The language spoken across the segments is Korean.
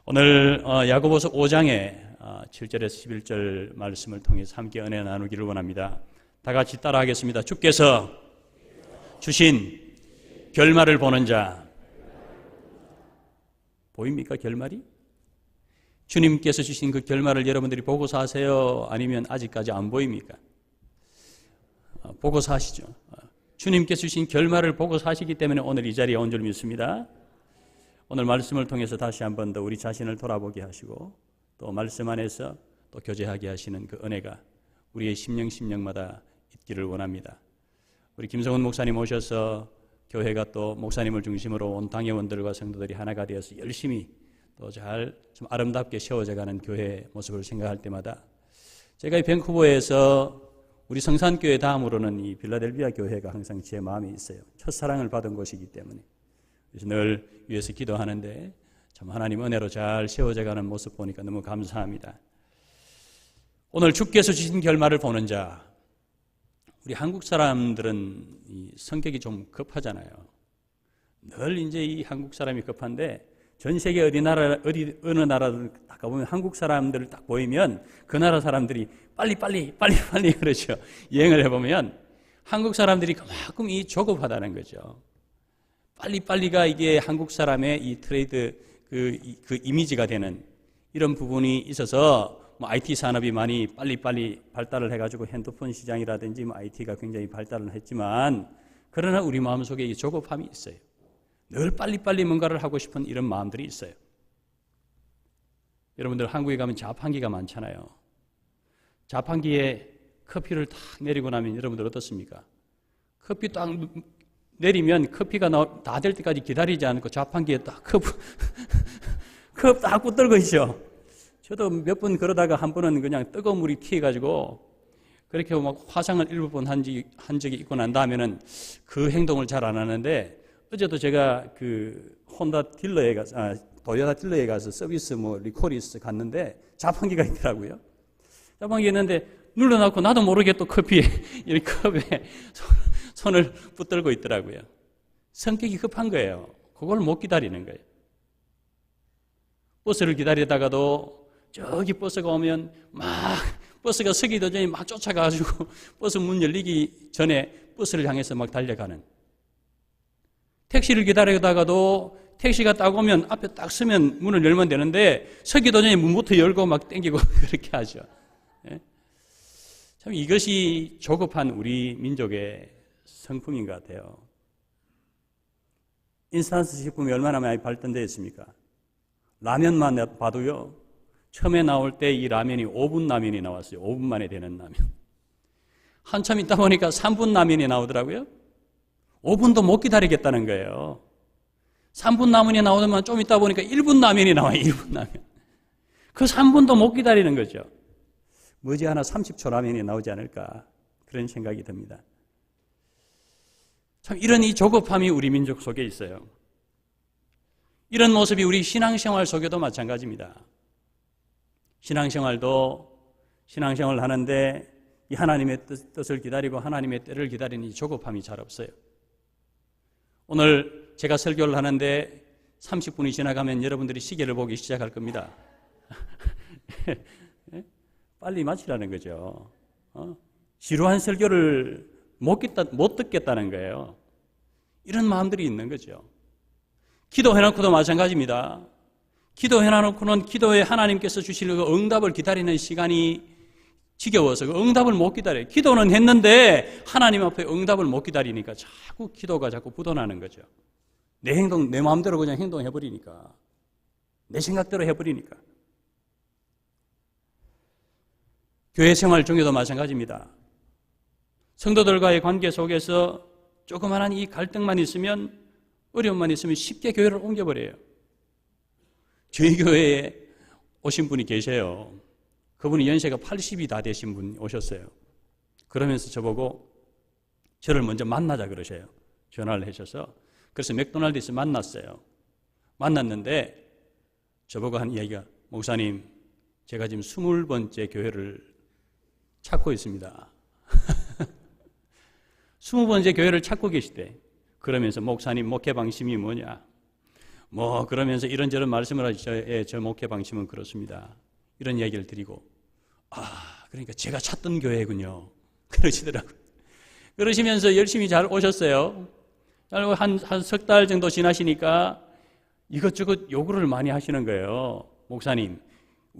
오늘 야고보서 5장의 7절에서 11절 말씀을 통해서 함께 은혜 나누기를 원합니다. 다 같이 따라하겠습니다. 주께서 주신 결말을 보는 자, 보입니까 결말이? 주님께서 주신 그 결말을 여러분들이 보고 사세요? 아니면 아직까지 안 보입니까? 보고 사시죠. 주님께서 주신 결말을 보고 사시기 때문에 오늘 이 자리에 온 줄 믿습니다. 오늘 말씀을 통해서 다시 한 번 더 우리 자신을 돌아보게 하시고 또 말씀 안에서 또 교제하게 하시는 그 은혜가 우리의 심령마다 있기를 원합니다. 우리 김성훈 목사님 오셔서 교회가 또 목사님을 중심으로 온 당회원들과 성도들이 하나가 되어서 열심히 또 잘 좀 아름답게 세워져가는 교회의 모습을 생각할 때마다 제가 이 밴쿠버에서 우리 성산교회 다음으로는 이 빌라델비아 교회가 항상 제 마음에 있어요. 첫사랑을 받은 곳이기 때문에. 그래서 늘 위해서 기도하는데 참 하나님 은혜로 잘 세워져가는 모습 보니까 너무 감사합니다. 오늘 주께서 주신 결말을 보는 자, 우리 한국 사람들은 이 성격이 좀 급하잖아요. 늘 이제 이 한국 사람이 급한데 전 세계 어느 나라를 딱 가보면 한국 사람들을 딱 보이면 그 나라 사람들이 빨리 그러죠. 여행을 해보면 한국 사람들이 그만큼 이 조급하다는 거죠. 빨리가 이게 한국 사람의 이 트레이드 그 이미지가 되는 이런 부분이 있어서 뭐 IT 산업이 많이 빨리 발달을 해가지고 핸드폰 시장이라든지 뭐 IT가 굉장히 발달을 했지만 그러나 우리 마음속에 이 조급함이 있어요. 늘 빨리 뭔가를 하고 싶은 이런 마음들이 있어요. 여러분들 한국에 가면 자판기가 많잖아요. 자판기에 커피를 딱 내리고 나면 여러분들 어떻습니까? 커피 딱 내리면 커피가 다 될 때까지 기다리지 않고 자판기에 딱 컵 딱 붙들고 있죠. 저도 몇 번 그러다가 한 번은 그냥 뜨거운 물이 튀어가지고 그렇게 막 화상을 일부 번 한 적이 있고 난 다음에는 그 행동을 잘 안 하는데 어제도 제가 그 혼다 딜러에 가서 도요타 딜러에 가서 서비스 리콜리스 갔는데 자판기가 있더라고요. 자판기 있는데 눌러놓고 나도 모르게 또 커피에 이 컵에 손을 붙들고 있더라고요. 성격이 급한 거예요. 그걸 못 기다리는 거예요. 버스를 기다리다가도 저기 버스가 오면 막 버스가 서기도 전에 막 쫓아가가지고 버스 문 열리기 전에 버스를 향해서 막 달려가는. 택시를 기다리다가도 택시가 딱 오면 앞에 딱 서면 문을 열면 되는데 서기도 전에 문부터 열고 막 땡기고 그렇게 하죠. 참 이것이 조급한 우리 민족의 성품인 것 같아요. 인스턴트 식품이 얼마나 많이 발전되어 있습니까? 라면만 봐도요. 처음에 나올 때 이 라면이 5분 라면이 나왔어요. 5분 만에 되는 라면. 한참 있다 보니까 3분 라면이 나오더라고요. 5분도 못 기다리겠다는 거예요. 3분 라면이 나오더만 좀 있다 보니까 1분 라면이 나와요. 1분 라면. 그 3분도 못 기다리는 거죠. 머지않아 30초 라면이 나오지 않을까 그런 생각이 듭니다. 참 이런 이 조급함이 우리 민족 속에 있어요. 이런 모습이 우리 신앙생활 속에도 마찬가지입니다. 신앙생활을 하는데 이 하나님의 뜻을 기다리고 하나님의 때를 기다리는 이 조급함이 잘 없어요. 오늘 제가 설교를 하는데 30분이 지나가면 여러분들이 시계를 보기 시작할 겁니다. 빨리 마치라는 거죠. 지루한 설교를 못 듣겠다는 거예요. 이런 마음들이 있는 거죠. 기도해놓고도 마찬가지입니다. 기도해놓고는 기도에 하나님께서 주실 그 응답을 기다리는 시간이 지겨워서 그 응답을 못 기다려요. 기도는 했는데 하나님 앞에 응답을 못 기다리니까 기도가 자꾸 부도나는 거죠. 내 마음대로 그냥 행동해버리니까. 내 생각대로 해버리니까. 교회 생활 중에도 마찬가지입니다. 성도들과의 관계 속에서 조그마한 이 갈등만 있으면 어려움만 있으면 쉽게 교회를 옮겨버려요. 저희 교회에 오신 분이 계세요. 그분이 연세가 80이 다 되신 분이 오셨어요. 그러면서 저보고 저를 먼저 만나자 그러셔요. 전화를 하셔서. 그래서 맥도날드에서 만났어요. 만났는데 저보고 한 이야기가 목사님 제가 지금 20번째 교회를 찾고 있습니다. 20번째 교회를 찾고 계시대. 그러면서 목사님 목회 방침이 뭐냐? 그러면서 이런저런 말씀을 하죠. 저 목회 방침은 그렇습니다. 이런 이야기를 드리고, 그러니까 제가 찾던 교회군요. 그러시더라고요. 그러시면서 열심히 잘 오셨어요. 한 석 달 정도 지나시니까 이것저것 요구를 많이 하시는 거예요. 목사님,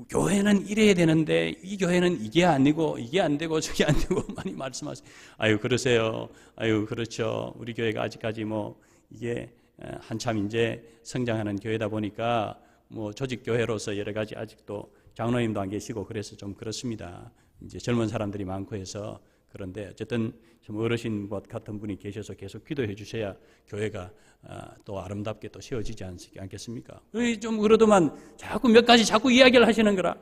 교회는 이래야 되는데 이 교회는 이게 아니고 이게 안 되고 저게 안 되고 많이 말씀하세요. 아유 그러세요. 아유 그렇죠. 우리 교회가 아직까지 이게 한참 이제 성장하는 교회다 보니까 조직 교회로서 여러 가지 아직도 장로님도 안 계시고 그래서 좀 그렇습니다. 이제 젊은 사람들이 많고 해서. 그런데 어쨌든 좀 어르신 같은 분이 계셔서 계속 기도해 주셔야 교회가 또 아름답게 또 세워지지 않겠습니까? 좀 그러더만 자꾸 몇 가지 자꾸 이야기를 하시는 거라.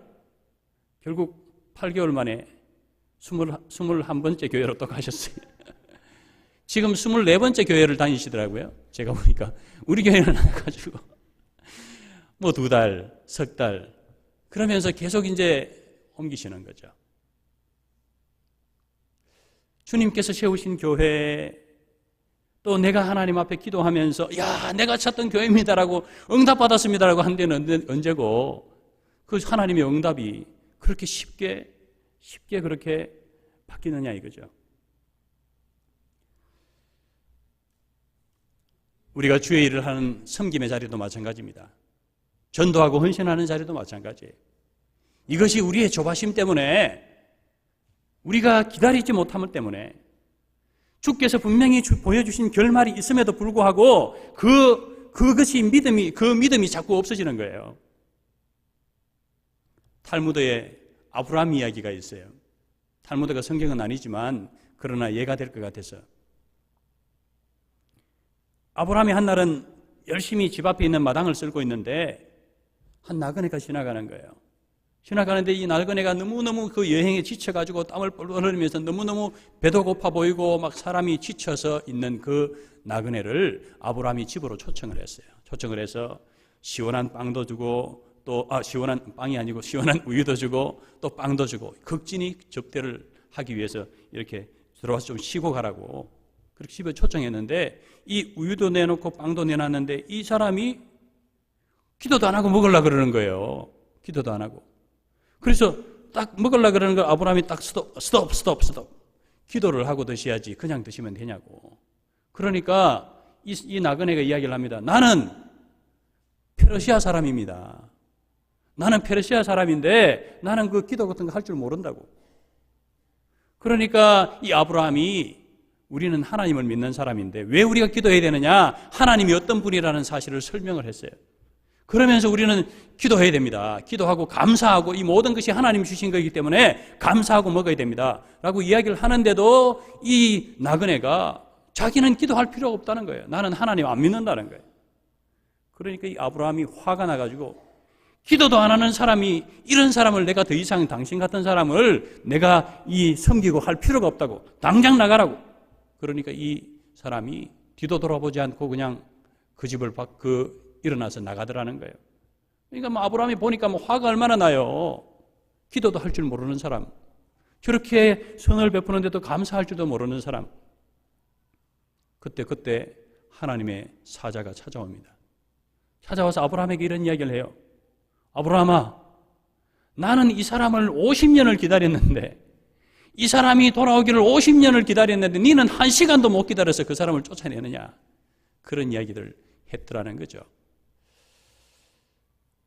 결국 8개월 만에 21번째 교회로 또 가셨어요. 지금 24번째 교회를 다니시더라고요. 제가 보니까 우리 교회는 가지고 2달, 석 달 그러면서 계속 이제 옮기시는 거죠. 주님께서 세우신 교회, 또 내가 하나님 앞에 기도하면서 내가 찾던 교회입니다라고 응답받았습니다라고 한 데는 언제고, 그 하나님의 응답이 그렇게 쉽게 그렇게 바뀌느냐 이거죠. 우리가 주의 일을 하는 섬김의 자리도 마찬가지입니다. 전도하고 헌신하는 자리도 마찬가지예요. 이것이 우리의 조바심 때문에, 우리가 기다리지 못함을 때문에, 주께서 분명히 보여주신 결말이 있음에도 불구하고 그것이 믿음이 자꾸 없어지는 거예요. 탈무드에 아브라함 이야기가 있어요. 탈무드가 성경은 아니지만 그러나 예가 될 것 같아서, 아브라함이 한 날은 열심히 집 앞에 있는 마당을 쓸고 있는데 한 나그네가 지나가는 거예요. 지나가는데 이 나그네가 너무너무 그 여행에 지쳐가지고 땀을 뻘뻘 흘리면서 너무너무 배도 고파 보이고 막 사람이 지쳐서 있는 그 나그네를 아브라함이 집으로 초청을 했어요. 초청을 해서 시원한 빵도 주고, 또 시원한 빵이 아니고 시원한 우유도 주고 또 빵도 주고, 극진히 접대를 하기 위해서 이렇게 들어와서 좀 쉬고 가라고 그렇게 집에 초청했는데, 이 우유도 내놓고 빵도 내놨는데 이 사람이 기도도 안 하고 먹으려고 그러는 거예요. 기도도 안 하고. 그래서 딱 먹으려고 그러는 걸 아브라함이 딱 스톱. 기도를 하고 드셔야지 그냥 드시면 되냐고. 그러니까 이 나그네가 이야기를 합니다. 나는 페르시아 사람입니다. 나는 페르시아 사람인데 나는 그 기도 같은 거 할 줄 모른다고. 그러니까 이 아브라함이, 우리는 하나님을 믿는 사람인데 왜 우리가 기도해야 되느냐? 하나님이 어떤 분이라는 사실을 설명을 했어요. 그러면서 우리는 기도해야 됩니다. 기도하고 감사하고, 이 모든 것이 하나님 주신 거이기 때문에 감사하고 먹어야 됩니다 라고 이야기를 하는데도 이 나그네가 자기는 기도할 필요가 없다는 거예요. 나는 하나님 안 믿는다는 거예요. 그러니까 이 아브라함이 화가 나가지고, 기도도 안 하는 사람이, 이런 사람을 내가 더 이상 당신 같은 사람을 내가 섬기고 할 필요가 없다고, 당장 나가라고. 그러니까 이 사람이 뒤도 돌아보지 않고 그냥 그 집을 일어나서 나가더라는 거예요. 그러니까 아브라함이 보니까 화가 얼마나 나요. 기도도 할 줄 모르는 사람, 저렇게 선을 베푸는데도 감사할 줄도 모르는 사람. 그때 하나님의 사자가 찾아옵니다. 찾아와서 아브라함에게 이런 이야기를 해요. 아브라함아, 나는 이 사람을 50년을 기다렸는데, 이 사람이 돌아오기를 50년을 기다렸는데 너는 1시간도 못 기다려서 그 사람을 쫓아내느냐. 그런 이야기를 했더라는 거죠.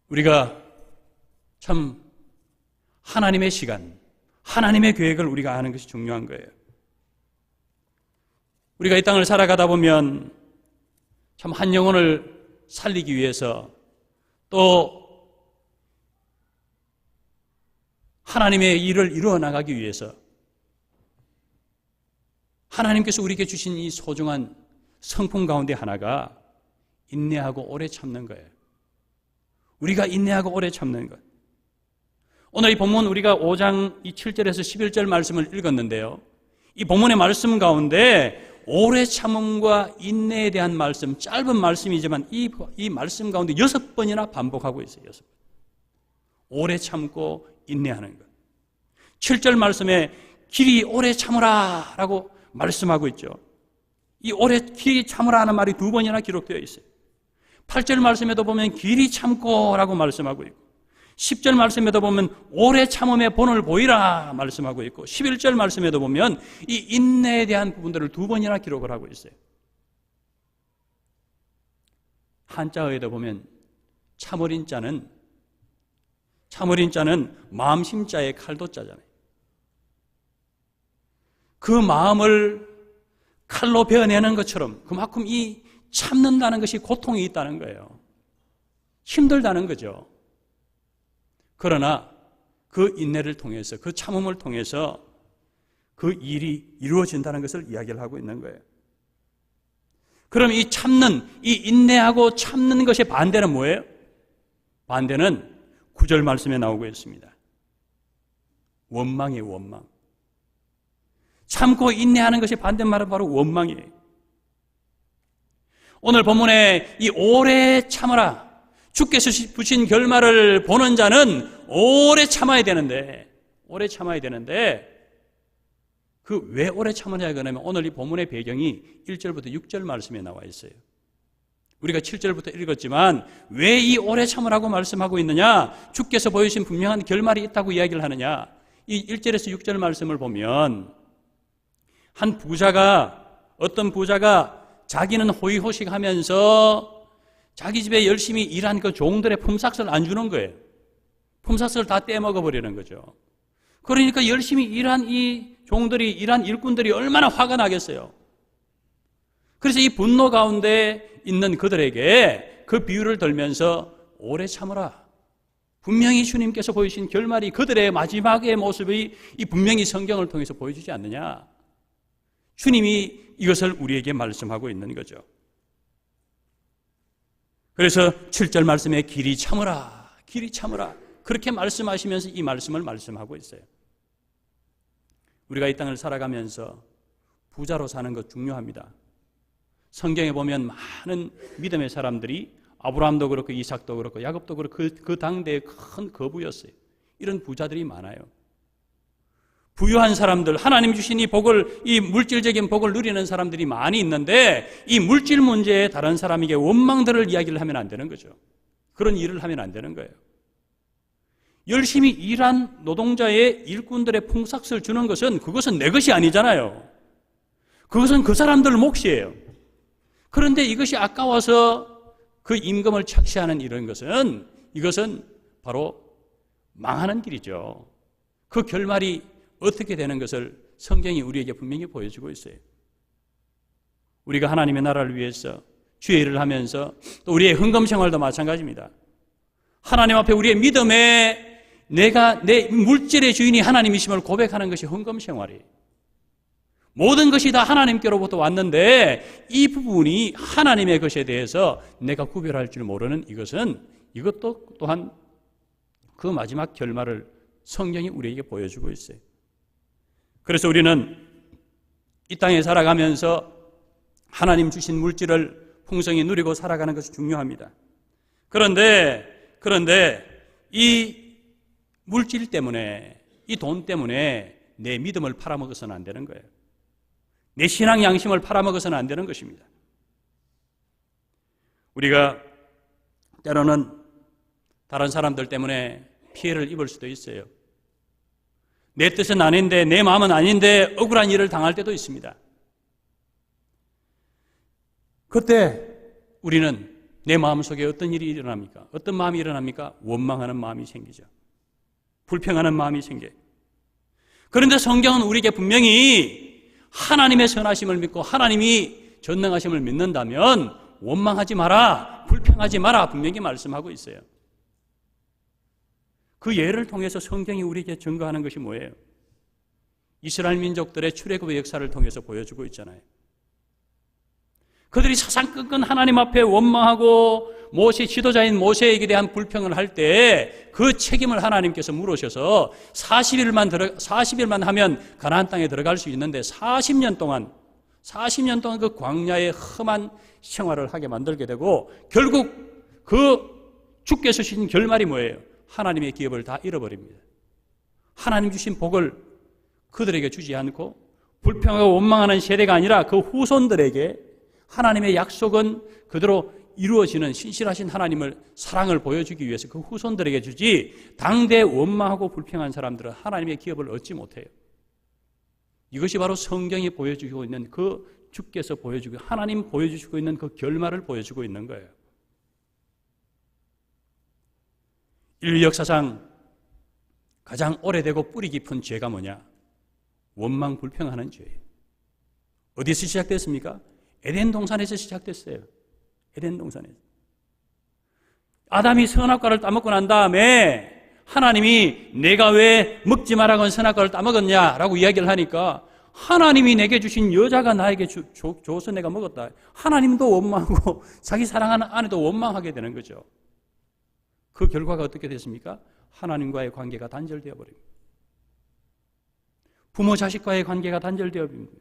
우리가 참 하나님의 시간, 하나님의 계획을 우리가 아는 것이 중요한 거예요. 우리가 이 땅을 살아가다 보면 참 한 영혼을 살리기 위해서, 또 하나님의 일을 이루어 나가기 위해서 하나님께서 우리에게 주신 이 소중한 성품 가운데 하나가 인내하고 오래 참는 거예요. 우리가 인내하고 오래 참는 것. 오늘 이 본문 우리가 5장 7절에서 11절 말씀을 읽었는데요. 이 본문의 말씀 가운데 오래 참음과 인내에 대한 말씀, 짧은 말씀이지만 이 말씀 가운데 6번이나 반복하고 있어요. 6번. 오래 참고 인내하는 것. 7절 말씀에 길이 오래 참으라 라고 말씀하고 있죠. 이 오래 길이 참으라 하는 말이 2번이나 기록되어 있어요. 8절 말씀에도 보면 길이 참고라고 말씀하고 있고 10절 말씀에도 보면 오래 참음의 본을 보이라 말씀하고 있고 11절 말씀에도 보면 이 인내에 대한 부분들을 2번이나 기록을 하고 있어요. 한자어에도 보면 참어린 자는 마음심자의 칼도자잖아요. 그 마음을 칼로 베어내는 것처럼 그만큼 이 참는다는 것이 고통이 있다는 거예요. 힘들다는 거죠. 그러나 그 인내를 통해서, 그 참음을 통해서 그 일이 이루어진다는 것을 이야기를 하고 있는 거예요. 그럼 이 인내하고 참는 것의 반대는 뭐예요? 반대는 9절 말씀에 나오고 있습니다. 원망이에요, 원망. 참고 인내하는 것이 반대말은 바로 원망이에요. 오늘 본문에 이 오래 참아라, 주께서 부신 결말을 보는 자는 오래 참아야 되는데 그 왜 오래 참으냐 그러면 오늘 이 본문의 배경이 1절부터 6절 말씀에 나와 있어요. 우리가 7절부터 읽었지만 왜 이 오래 참으라고 말씀하고 있느냐, 주께서 보여주신 분명한 결말이 있다고 이야기를 하느냐. 이 1절에서 6절 말씀을 보면 어떤 부자가 자기는 호의호식하면서 자기 집에 열심히 일한 그 종들의 품삯을 안 주는 거예요. 품삯을 다 떼먹어버리는 거죠. 그러니까 열심히 일한 이 종들이, 일한 일꾼들이 얼마나 화가 나겠어요. 그래서 이 분노 가운데 있는 그들에게 그 비유를 들면서 오래 참으라. 분명히 주님께서 보여주신 결말이 그들의 마지막의 모습이 이 분명히 성경을 통해서 보여주지 않느냐. 주님이 이것을 우리에게 말씀하고 있는 거죠. 그래서 7절 말씀에 길이 참으라, 길이 참으라, 그렇게 말씀하시면서 이 말씀을 말씀하고 있어요. 우리가 이 땅을 살아가면서 부자로 사는 것 중요합니다. 성경에 보면 많은 믿음의 사람들이 아브라함도 그렇고 이삭도 그렇고 야곱도 그렇고 그 당대의 큰 거부였어요. 이런 부자들이 많아요. 부유한 사람들, 하나님 주신 이 복을, 이 물질적인 복을 누리는 사람들이 많이 있는데 이 물질 문제에 다른 사람에게 원망들을 이야기를 하면 안 되는 거죠. 그런 일을 하면 안 되는 거예요. 열심히 일한 노동자의 일꾼들의 품삯을 주는 것은 그것은 내 것이 아니잖아요. 그것은 그 사람들 몫이에요. 그런데 이것이 아까워서 그 임금을 착취하는 이것은 바로 망하는 길이죠. 그 결말이 어떻게 되는 것을 성경이 우리에게 분명히 보여주고 있어요. 우리가 하나님의 나라를 위해서 주의 일을 하면서 또 우리의 헌금 생활도 마찬가지입니다. 하나님 앞에 우리의 믿음에 내 물질의 주인이 하나님이심을 고백하는 것이 헌금 생활이에요. 모든 것이 다 하나님께로부터 왔는데 이 부분이 하나님의 것에 대해서 내가 구별할 줄 모르는 이것도 또한 그 마지막 결말을 성경이 우리에게 보여주고 있어요. 그래서 우리는 이 땅에 살아가면서 하나님 주신 물질을 풍성히 누리고 살아가는 것이 중요합니다. 그런데 이 물질 때문에, 이 돈 때문에 내 믿음을 팔아먹어서는 안 되는 거예요. 내 신앙 양심을 팔아먹어서는 안 되는 것입니다. 우리가 때로는 다른 사람들 때문에 피해를 입을 수도 있어요. 내 뜻은 아닌데, 내 마음은 아닌데 억울한 일을 당할 때도 있습니다. 그때 우리는 내 마음속에 어떤 일이 일어납니까? 어떤 마음이 일어납니까? 원망하는 마음이 생기죠. 불평하는 마음이 생겨요. 그런데 성경은 우리에게 분명히 하나님의 선하심을 믿고 하나님이 전능하심을 믿는다면 원망하지 마라, 불평하지 마라 분명히 말씀하고 있어요. 그 예를 통해서 성경이 우리에게 증거하는 것이 뭐예요? 이스라엘 민족들의 출애굽의 역사를 통해서 보여주고 있잖아요. 그들이 사상건건 하나님 앞에 원망하고 지도자인 모세에게 대한 불평을 할 때 그 책임을 하나님께서 물으셔서 40일만 하면 가나안 땅에 들어갈 수 있는데 40년 동안 그 광야의 험한 생활을 하게 만들게 되고 결국 그 주께서 주신 결말이 뭐예요? 하나님의 기업을 다 잃어버립니다. 하나님 주신 복을 그들에게 주지 않고 불평하고 원망하는 세대가 아니라 그 후손들에게 하나님의 약속은 그대로 이루어지는 신실하신 하나님을 사랑을 보여주기 위해서 그 후손들에게 주지, 당대 원망하고 불평한 사람들은 하나님의 기업을 얻지 못해요. 이것이 바로 성경이 보여주고 있는 그 주께서 보여주고 하나님 보여주시고 있는 그 결말을 보여주고 있는 거예요. 인류 역사상 가장 오래되고 뿌리 깊은 죄가 뭐냐? 원망 불평하는 죄예요. 어디서 시작됐습니까? 에덴 동산에서 시작됐어요. 에덴 동산에서. 아담이 선악과를 따먹고 난 다음에 하나님이 내가 왜 먹지 말라고 한 선악과를 따먹었냐라고 이야기를 하니까 하나님이 내게 주신 여자가 나에게 줘서 내가 먹었다. 하나님도 원망하고 자기 사랑하는 아내도 원망하게 되는 거죠. 그 결과가 어떻게 됐습니까? 하나님과의 관계가 단절되어 버립니다. 부모 자식과의 관계가 단절되어 버립니다.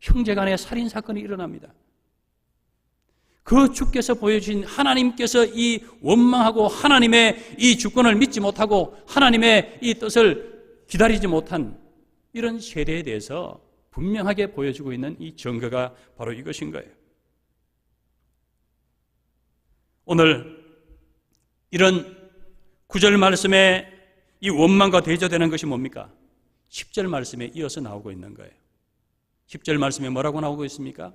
형제 간의 살인 사건이 일어납니다. 그 주께서 보여주신 하나님께서 이 원망하고 하나님의 이 주권을 믿지 못하고 하나님의 이 뜻을 기다리지 못한 이런 세대에 대해서 분명하게 보여주고 있는 이 증거가 바로 이것인 거예요. 오늘 이런 9절 말씀에 이 원망과 대조되는 것이 뭡니까? 10절 말씀에 이어서 나오고 있는 거예요. 10절 말씀에 뭐라고 나오고 있습니까?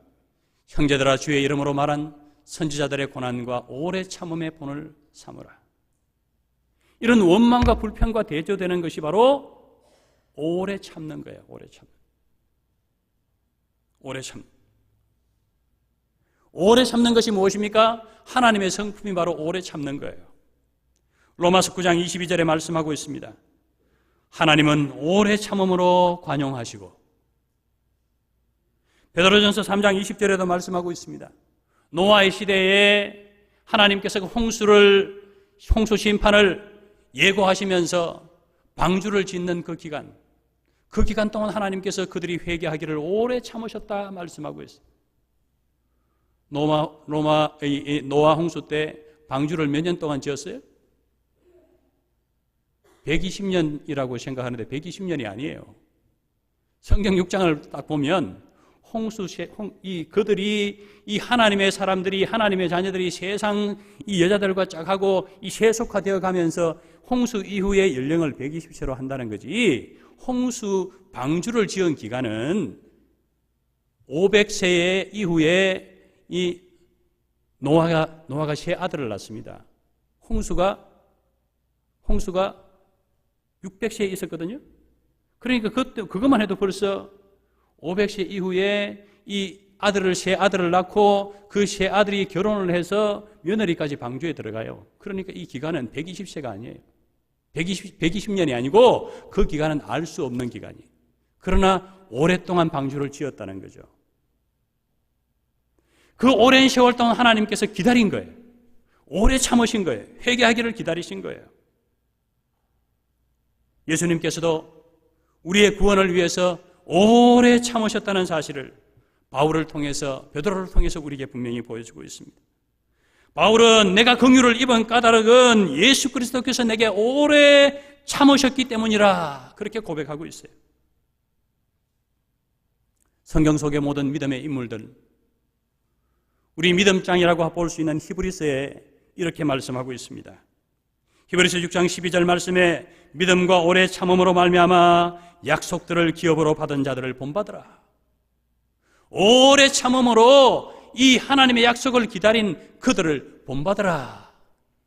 형제들아 주의 이름으로 말한 선지자들의 고난과 오래 참음의 본을 삼으라. 이런 원망과 불평과 대조되는 것이 바로 오래 참는 거예요. 오래 참는. 오래 참는. 오래 참는 것이 무엇입니까? 하나님의 성품이 바로 오래 참는 거예요. 로마서 9장 22절에 말씀하고 있습니다. 하나님은 오래 참음으로 관용하시고, 베드로전서 3장 20절에도 말씀하고 있습니다. 노아의 시대에 하나님께서 홍수 심판을 예고하시면서 방주를 짓는 그 기간 동안 하나님께서 그들이 회개하기를 오래 참으셨다 말씀하고 있어요. 노아 홍수 때 방주를 몇 년 동안 지었어요? 120년이라고 생각하는데 120년이 아니에요. 성경 6장을 딱 보면 그들이 이 하나님의 사람들이 하나님의 자녀들이 세상 이 여자들과 짝하고 이 세속화되어 가면서 홍수 이후에 연령을 120세로 한다는 거지. 홍수 방주를 지은 기간은 500세 이후에 이 노아가 세 아들을 낳습니다. 홍수가 600세에 있었거든요. 그러니까 그것만 해도 벌써 500세 이후에 이 세 아들을 낳고 그 세 아들이 결혼을 해서 며느리까지 방주에 들어가요. 그러니까 이 기간은 120세가 아니에요. 120년이 아니고 그 기간은 알 수 없는 기간이에요. 그러나 오랫동안 방주를 지었다는 거죠. 그 오랜 세월 동안 하나님께서 기다린 거예요. 오래 참으신 거예요. 회개하기를 기다리신 거예요. 예수님께서도 우리의 구원을 위해서 오래 참으셨다는 사실을 바울을 통해서, 베드로를 통해서 우리에게 분명히 보여주고 있습니다. 바울은 내가 긍휼을 입은 까닭은 예수 그리스도께서 내게 오래 참으셨기 때문이라 그렇게 고백하고 있어요. 성경 속의 모든 믿음의 인물들, 우리 믿음장이라고 볼 수 있는 히브리서에 이렇게 말씀하고 있습니다. 히브리서 6장 12절 말씀에 믿음과 오래 참음으로 말미암아 약속들을 기업으로 받은 자들을 본받으라. 오래 참음으로 이 하나님의 약속을 기다린 그들을 본받으라.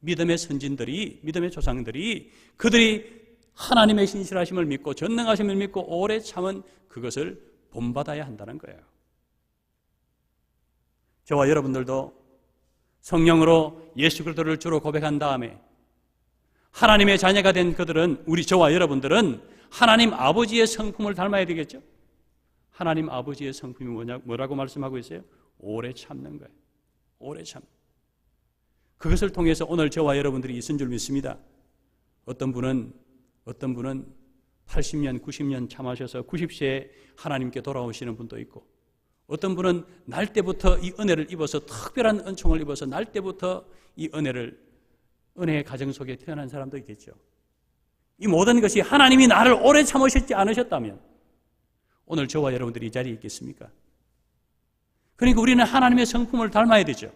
믿음의 선진들이, 믿음의 조상들이 그들이 하나님의 신실하심을 믿고 전능하심을 믿고 오래 참은 그것을 본받아야 한다는 거예요. 저와 여러분들도 성령으로 예수 그리스도를 주로 고백한 다음에 하나님의 자녀가 된 그들은, 저와 여러분들은 하나님 아버지의 성품을 닮아야 되겠죠? 하나님 아버지의 성품이 뭐라고 말씀하고 있어요? 오래 참는 거예요. 오래 참. 그것을 통해서 오늘 저와 여러분들이 있은 줄 믿습니다. 어떤 분은 80년, 90년 참으셔서 90세에 하나님께 돌아오시는 분도 있고, 어떤 분은 날 때부터 이 은혜를 입어서, 특별한 은총을 입어서 날 때부터 이 은혜의 가정 속에 태어난 사람도 있겠죠. 이 모든 것이 하나님이 나를 오래 참으셨지 않으셨다면 오늘 저와 여러분들이 이 자리에 있겠습니까? 그러니까 우리는 하나님의 성품을 닮아야 되죠.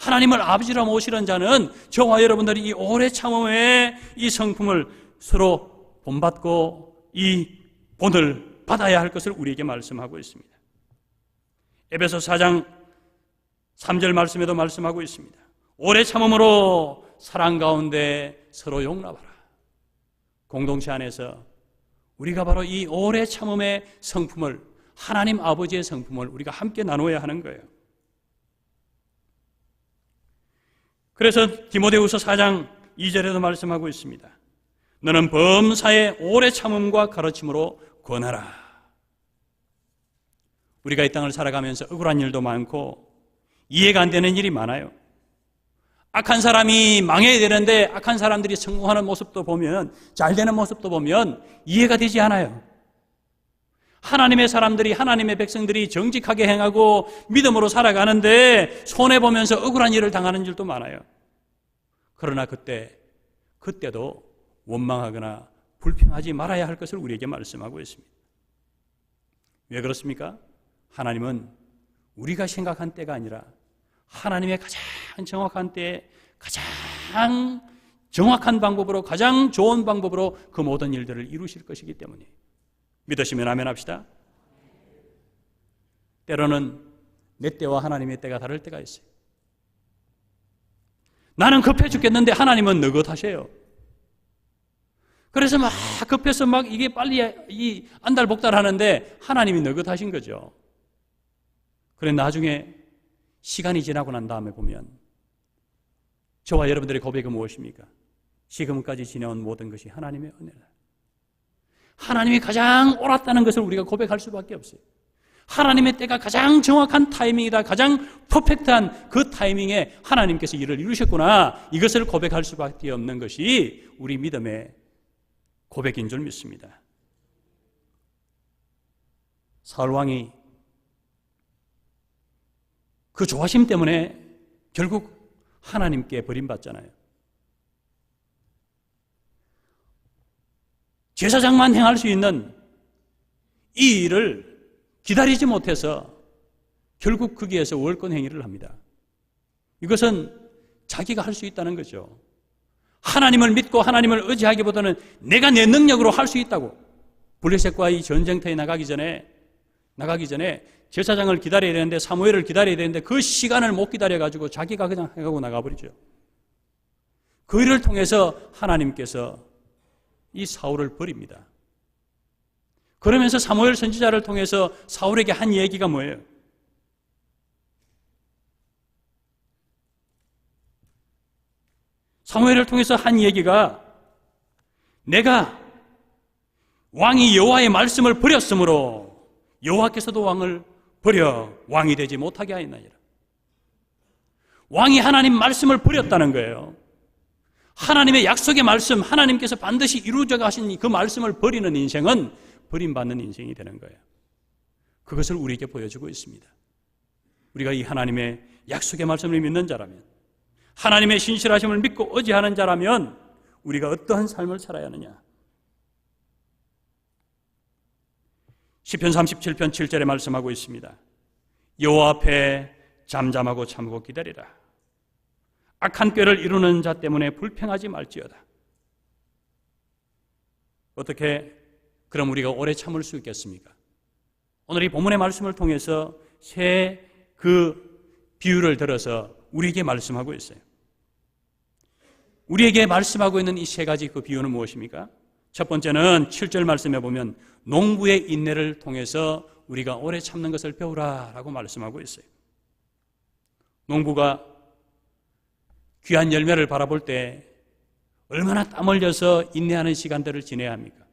하나님을 아버지로 모시는 자는 저와 여러분들이 이 오래 참음의 이 성품을 서로 본받고 이 본을 받아야 할 것을 우리에게 말씀하고 있습니다. 에베소 4장 3절 말씀에도 말씀하고 있습니다. 오래 참음으로 사랑 가운데 서로 용납하라. 공동체 안에서 우리가 바로 이 오래 참음의 성품을, 하나님 아버지의 성품을 우리가 함께 나눠야 하는 거예요. 그래서 디모데후서 4장 2절에도 말씀하고 있습니다. 너는 범사에 오래 참음과 가르침으로 권하라. 우리가 이 땅을 살아가면서 억울한 일도 많고 이해가 안 되는 일이 많아요. 악한 사람이 망해야 되는데 악한 사람들이 성공하는 모습도 보면, 잘 되는 모습도 보면 이해가 되지 않아요. 하나님의 사람들이, 하나님의 백성들이 정직하게 행하고 믿음으로 살아가는데 손해보면서 억울한 일을 당하는 일도 많아요. 그러나 그때도 원망하거나 불평하지 말아야 할 것을 우리에게 말씀하고 있습니다. 왜 그렇습니까? 하나님은 우리가 생각한 때가 아니라 하나님의 가장 정확한 때에 가장 정확한 방법으로, 가장 좋은 방법으로 그 모든 일들을 이루실 것이기 때문에 믿으시면 아멘 합시다. 때로는 내 때와 하나님의 때가 다를 때가 있어요. 나는 급해 죽겠는데 하나님은 느긋하셔요. 그래서 막 급해서 막 이게 빨리 이 안달복달 하는데 하나님이 느긋하신 거죠. 그래 나중에 시간이 지나고 난 다음에 보면 저와 여러분들의 고백은 무엇입니까? 지금까지 지내온 모든 것이 하나님의 은혜다. 하나님이 가장 옳았다는 것을 우리가 고백할 수밖에 없어요. 하나님의 때가 가장 정확한 타이밍이다. 가장 퍼펙트한 그 타이밍에 하나님께서 일을 이루셨구나. 이것을 고백할 수밖에 없는 것이 우리 믿음의 고백인 줄 믿습니다. 사울왕이 그 조화심 때문에 결국 하나님께 버림받잖아요. 제사장만 행할 수 있는 이 일을 기다리지 못해서 결국 거기에서 월권 행위를 합니다. 이것은 자기가 할 수 있다는 거죠. 하나님을 믿고 하나님을 의지하기보다는 내가 내 능력으로 할 수 있다고. 블레셋과 이 전쟁터에 나가기 전에 제사장을 기다려야 되는데, 사무엘을 기다려야 되는데 그 시간을 못 기다려가지고 자기가 그냥 해가고 나가버리죠. 그 일을 통해서 하나님께서 이 사울을 버립니다. 그러면서 사무엘 선지자를 통해서 사울에게 한 얘기가 뭐예요? 사무엘을 통해서 한 얘기가 내가 왕이 여호와의 말씀을 버렸으므로 여호와께서도 왕을 버려 왕이 되지 못하게 하였나니라. 왕이 하나님 말씀을 버렸다는 거예요. 하나님의 약속의 말씀, 하나님께서 반드시 이루어져 가신 그 말씀을 버리는 인생은 버림받는 인생이 되는 거예요. 그것을 우리에게 보여주고 있습니다. 우리가 이 하나님의 약속의 말씀을 믿는 자라면, 하나님의 신실하심을 믿고 의지하는 자라면 우리가 어떠한 삶을 살아야 하느냐. 시편 37편 7절에 말씀하고 있습니다. 여호와 앞에 잠잠하고 참고 기다리라. 악한 꾀를 이루는 자 때문에 불평하지 말지어다. 어떻게 그럼 우리가 오래 참을 수 있겠습니까? 오늘 이 본문의 말씀을 통해서 새 그 비유를 들어서 우리에게 말씀하고 있어요. 우리에게 말씀하고 있는 이 세 가지 그 비유는 무엇입니까? 첫 번째는 7절 말씀에 보면 농부의 인내를 통해서 우리가 오래 참는 것을 배우라 라고 말씀하고 있어요. 농부가 귀한 열매를 바라볼 때 얼마나 땀 흘려서 인내하는 시간들을 지내야 합니까?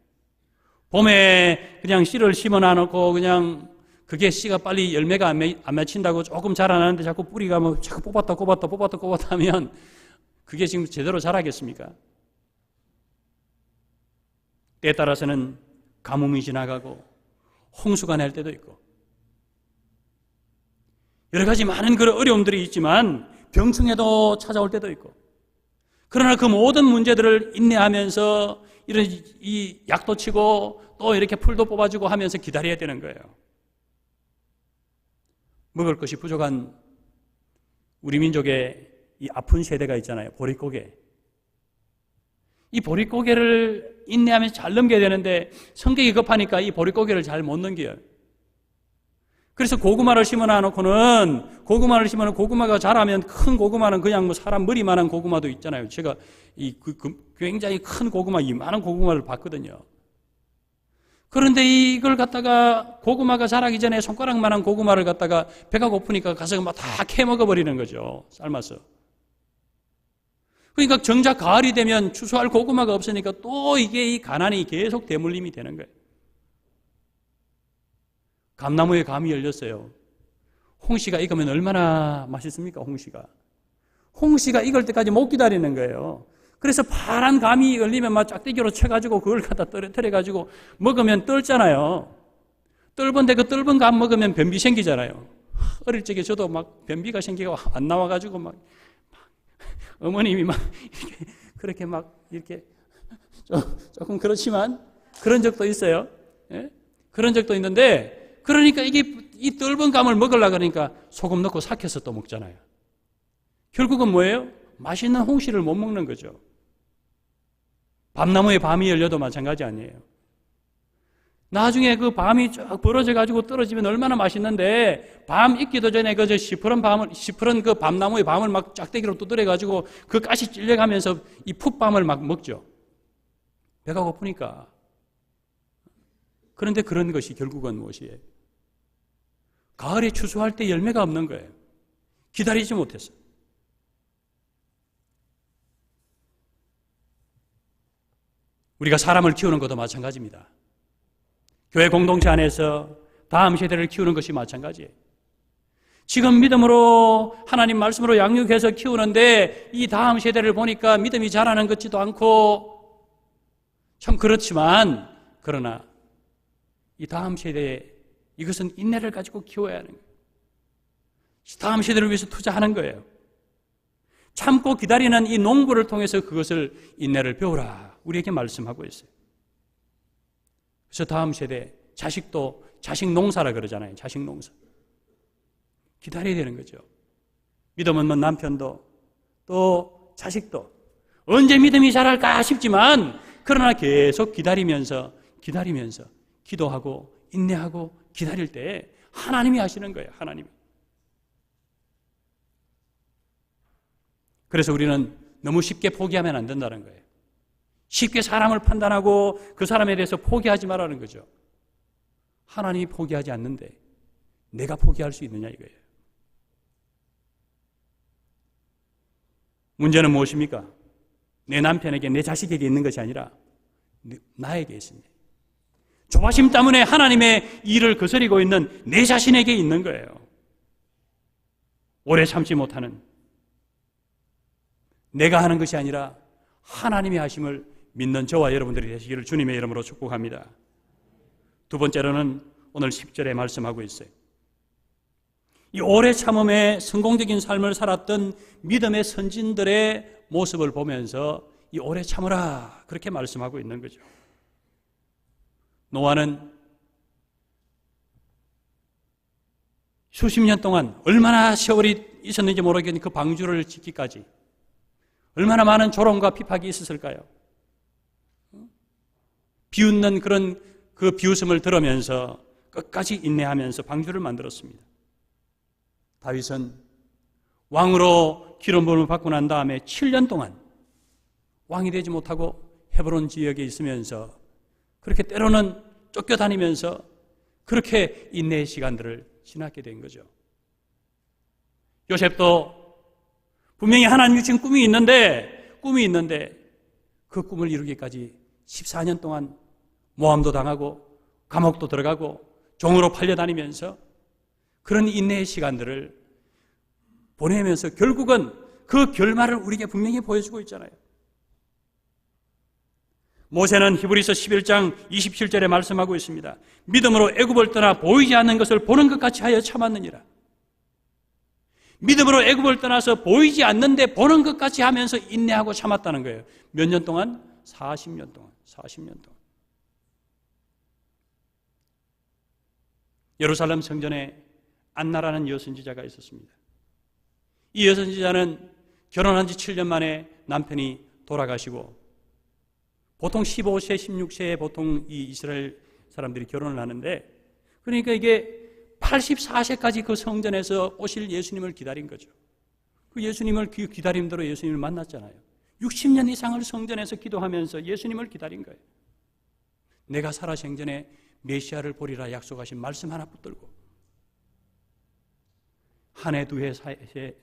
봄에 그냥 씨를 심어 놔놓고 그냥 그게 씨가 빨리 열매가 안 맺힌다고 조금 자라나는데 자꾸 뿌리가 뭐 자꾸 뽑았다 하면 그게 지금 제대로 자라겠습니까? 때에 따라서는 가뭄이 지나가고 홍수가 날 때도 있고 여러 가지 많은 그런 어려움들이 있지만 병충해도 찾아올 때도 있고, 그러나 그 모든 문제들을 인내하면서 이런 이 약도 치고 또 이렇게 풀도 뽑아주고 하면서 기다려야 되는 거예요. 먹을 것이 부족한 우리 민족의 이 아픈 세대가 있잖아요. 보릿고개. 이 보릿고개를 인내하면서 잘 넘겨야 되는데 성격이 급하니까 이 보릿고개를 잘 못 넘겨요. 그래서 고구마를 심어놓고는 고구마가 자라면 큰 고구마는 그냥 뭐 사람 머리만한 고구마도 있잖아요. 제가 굉장히 큰 고구마, 이만한 고구마를 봤거든요. 그런데 이걸 갖다가 고구마가 자라기 전에 손가락만한 고구마를 갖다가 배가 고프니까 가서 막 다 캐먹어버리는 거죠. 삶아서. 그러니까 정작 가을이 되면 추수할 고구마가 없으니까 또 이게 이 가난이 계속 대물림이 되는 거예요. 감나무에 감이 열렸어요. 홍시가 익으면 얼마나 맛있습니까? 홍시가 익을 때까지 못 기다리는 거예요. 그래서 파란 감이 열리면 막 짝대기로 쳐가지고 그걸 갖다 떨어뜨려가지고 먹으면 떫잖아요. 떫은데 그 떫은 감 먹으면 변비 생기잖아요. 어릴 적에 저도 막 변비가 생기고 안 나와가지고 막 어머님이 막 이렇게 그렇게 막 이렇게 조금 그렇지만 그런 적도 있어요. 예? 그런 적도 있는데 그러니까 이게 이 떫은 감을 먹으려고 그러니까 소금 넣고 삭혀서 또 먹잖아요. 결국은 뭐예요? 맛있는 홍시를 못 먹는 거죠. 밤나무에 밤이 열려도 마찬가지 아니에요. 나중에 그 밤이 쫙 벌어져가지고 떨어지면 얼마나 맛있는데 밤 익기도 전에 그 시퍼런 그 밤나무의 밤을 막 짝대기로 두드려가지고 그 가시 찔려가면서 이 풋밤을 막 먹죠. 배가 고프니까. 그런데 그런 것이 결국은 무엇이에요? 가을에 추수할 때 열매가 없는 거예요. 기다리지 못했어요. 우리가 사람을 키우는 것도 마찬가지입니다. 교회 공동체 안에서 다음 세대를 키우는 것이 마찬가지예요. 지금 믿음으로 하나님 말씀으로 양육해서 키우는데 이 다음 세대를 보니까 믿음이 자라는 것 같지도 않고 참 그렇지만 그러나 이 다음 세대에 이것은 인내를 가지고 키워야 하는 거예요. 다음 세대를 위해서 투자하는 거예요. 참고 기다리는 이 농부를 통해서 그것을 인내를 배우라. 우리에게 말씀하고 있어요. 그래서 다음 세대 자식도 자식 농사라 그러잖아요. 자식 농사. 기다려야 되는 거죠. 믿음 없는 남편도 또 자식도 언제 믿음이 자랄까 싶지만 그러나 계속 기다리면서 기도하고 인내하고 기다릴 때 하나님이 하시는 거예요. 하나님이. 그래서 우리는 너무 쉽게 포기하면 안 된다는 거예요. 쉽게 사람을 판단하고 그 사람에 대해서 포기하지 말라는 거죠. 하나님이 포기하지 않는데 내가 포기할 수 있느냐 이거예요. 문제는 무엇입니까? 내 남편에게 내 자식에게 있는 것이 아니라 나에게 있습니다. 조바심 때문에 하나님의 일을 거스리고 있는 내 자신에게 있는 거예요. 오래 참지 못하는 내가 하는 것이 아니라 하나님이 하심을 믿는 저와 여러분들이 되시기를 주님의 이름으로 축복합니다. 두 번째로는 오늘 10절에 말씀하고 있어요. 이 오래 참음에 성공적인 삶을 살았던 믿음의 선진들의 모습을 보면서 이 오래 참으라 그렇게 말씀하고 있는 거죠. 노아는 수십 년 동안 얼마나 세월이 있었는지 모르겠는데 그 방주를 짓기까지 얼마나 많은 조롱과 비판이 있었을까요? 비웃는 그런 그 비웃음을 들으면서 끝까지 인내하면서 방주를 만들었습니다. 다윗은 왕으로 기름 부음을 받고 난 다음에 7년 동안 왕이 되지 못하고 헤브론 지역에 있으면서 그렇게 때로는 쫓겨다니면서 그렇게 인내의 시간들을 지나게 된 거죠. 요셉도 분명히 하나님 주신 꿈이 있는데 그 꿈을 이루기까지 14년 동안 모함도 당하고 감옥도 들어가고 종으로 팔려다니면서 그런 인내의 시간들을 보내면서 결국은 그 결말을 우리에게 분명히 보여주고 있잖아요. 모세는 히브리서 11장 27절에 말씀하고 있습니다. 믿음으로 애굽을 떠나 보이지 않는 것을 보는 것 같이 하여 참았느니라. 믿음으로 애굽을 떠나서 보이지 않는데 보는 것 같이 하면서 인내하고 참았다는 거예요. 몇 년 동안? 40년 동안. 예루살렘 성전에 안나라는 여선지자가 있었습니다. 이 여성 선지자는 결혼한 지 7년 만에 남편이 돌아가시고, 보통 15세, 16세에 보통 이 이스라엘 사람들이 결혼을 하는데, 그러니까 이게 84세까지 그 성전에서 오실 예수님을 기다린 거죠. 그 예수님을 그 기다림대로 예수님을 만났잖아요. 60년 이상을 성전에서 기도하면서 예수님을 기다린 거예요. 내가 살아 생전에 메시아를 보리라 약속하신 말씀 하나 붙들고, 한 해, 두 해, 4해,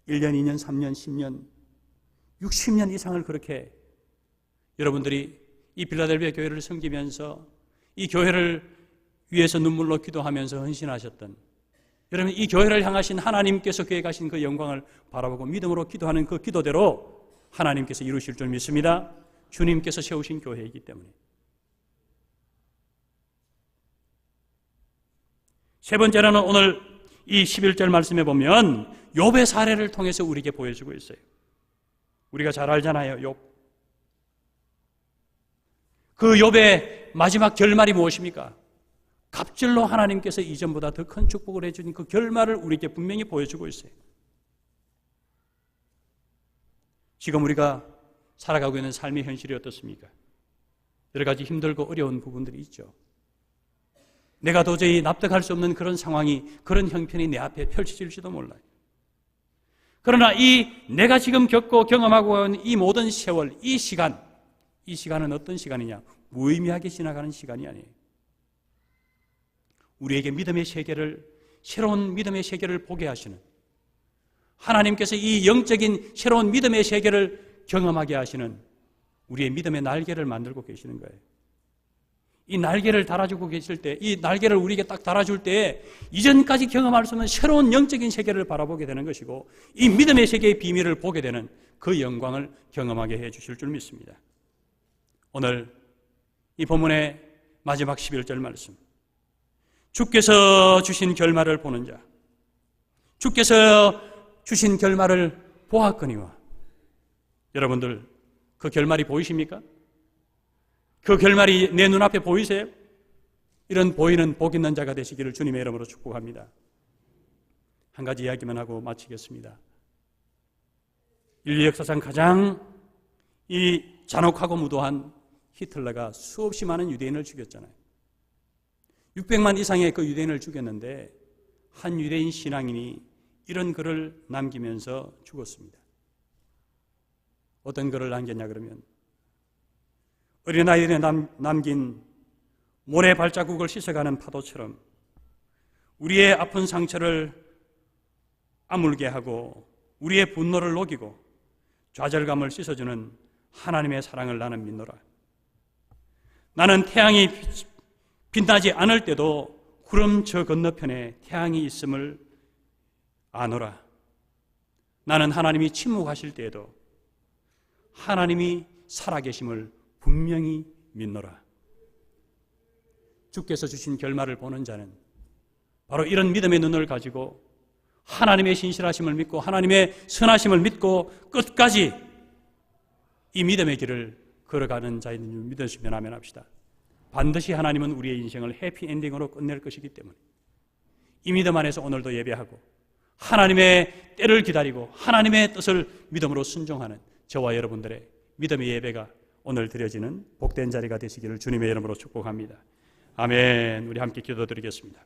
1년, 2년, 3년, 10년, 60년 이상을 그렇게 여러분들이 이 빌라델비아 교회를 섬기면서 이 교회를 위해서 눈물로 기도하면서 헌신하셨던, 여러분 이 교회를 향하신 하나님께서 계획하신 그 영광을 바라보고 믿음으로 기도하는 그 기도대로 하나님께서 이루실 줄 믿습니다. 주님께서 세우신 교회이기 때문에. 세 번째로는 오늘 이 11절 말씀에 보면 욥의 사례를 통해서 우리에게 보여주고 있어요. 우리가 잘 알잖아요, 욥. 그 욥의 마지막 결말이 무엇입니까? 갑절로 하나님께서 이전보다 더 큰 축복을 해주신 그 결말을 우리에게 분명히 보여주고 있어요. 지금 우리가 살아가고 있는 삶의 현실이 어떻습니까? 여러 가지 힘들고 어려운 부분들이 있죠. 내가 도저히 납득할 수 없는 그런 상황이, 그런 형편이 내 앞에 펼쳐질지도 몰라요. 그러나 내가 지금 겪고 경험하고 있는 이 모든 세월, 이 시간은 어떤 시간이냐? 무의미하게 지나가는 시간이 아니에요. 우리에게 믿음의 세계를, 새로운 믿음의 세계를 보게 하시는, 하나님께서 이 영적인 새로운 믿음의 세계를 경험하게 하시는 우리의 믿음의 날개를 만들고 계시는 거예요. 이 날개를 달아주고 계실 때, 이 날개를 우리에게 딱 달아줄 때 이전까지 경험할 수 없는 새로운 영적인 세계를 바라보게 되는 것이고, 이 믿음의 세계의 비밀을 보게 되는 그 영광을 경험하게 해주실 줄 믿습니다. 오늘 이 본문의 마지막 11절 말씀, 주께서 주신 결말을 보는 자, 주께서 주신 결말을 보았거니와. 여러분들 그 결말이 보이십니까? 그 결말이 내 눈앞에 보이세요? 이런 보이는 복 있는 자가 되시기를 주님의 이름으로 축복합니다. 한 가지 이야기만 하고 마치겠습니다. 인류 역사상 가장 이 잔혹하고 무도한 히틀러가 수없이 많은 유대인을 죽였잖아요. 600만 이상의 그 유대인을 죽였는데 한 유대인 신앙인이 이런 글을 남기면서 죽었습니다. 어떤 글을 남겼냐 그러면, 어린아이들이 남긴 모래 발자국을 씻어가는 파도처럼 우리의 아픈 상처를 아물게 하고 우리의 분노를 녹이고 좌절감을 씻어주는 하나님의 사랑을 나는 믿노라. 나는 태양이 빛나지 않을 때도 구름 저 건너편에 태양이 있음을 아노라. 나는 하나님이 침묵하실 때에도 하나님이 살아계심을 분명히 믿노라. 주께서 주신 결말을 보는 자는 바로 이런 믿음의 눈을 가지고 하나님의 신실하심을 믿고 하나님의 선하심을 믿고 끝까지 이 믿음의 길을 걸어가는 자인 줄 믿으시면 아멘 합시다. 반드시 하나님은 우리의 인생을 해피엔딩으로 끝낼 것이기 때문에 이 믿음 안에서 오늘도 예배하고 하나님의 때를 기다리고 하나님의 뜻을 믿음으로 순종하는 저와 여러분들의 믿음의 예배가 오늘 드려지는 복된 자리가 되시기를 주님의 이름으로 축복합니다. 아멘. 우리 함께 기도드리겠습니다.